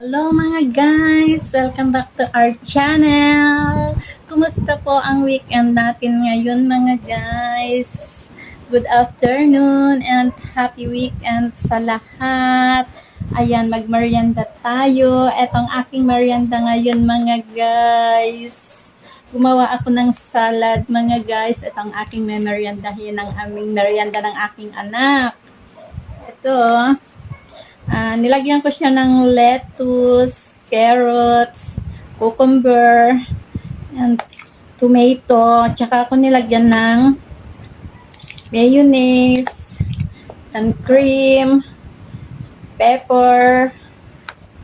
Hello mga guys! Welcome back to our channel! Kumusta po ang weekend natin ngayon mga guys? Good afternoon and happy weekend sa lahat! Ayan, magmerienda tayo. Etong aking merienda ngayon mga guys. Gumawa ako ng salad mga guys. Itong aking memeriendahin ng aming merienda ng aking anak. Ito, nilagyan ko siya ng lettuce, carrots, cucumber, and tomato. Tsaka ako nilagyan ng mayonnaise, and cream, pepper,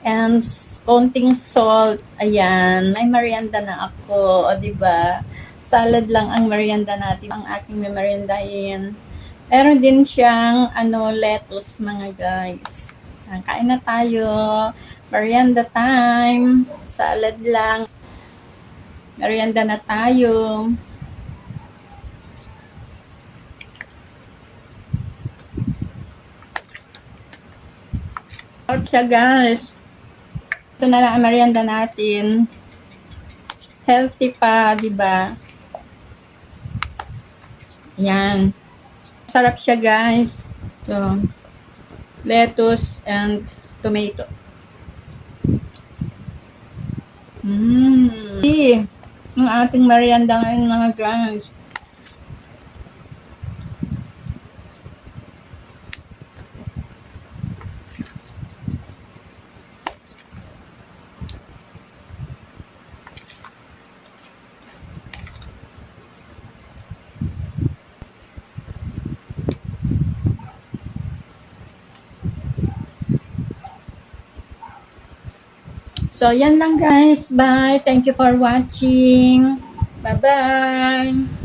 and konting salt. Ayan, may merienda na ako. O, diba? Salad lang ang merienda natin. Ang aking meriendahin. Meron din siyang lettuce mga guys. Kain na tayo. Merienda time. Salad lang. Merienda na tayo. Sarap siya guys. Ito na lang ang merienda natin. Healthy pa, di ba? Yan. Sarap siya guys. Ito. Lettuce and tomato. Ang ating merienda ngayon mga guys. So, yan lang guys. Bye. Thank you for watching. Bye-bye.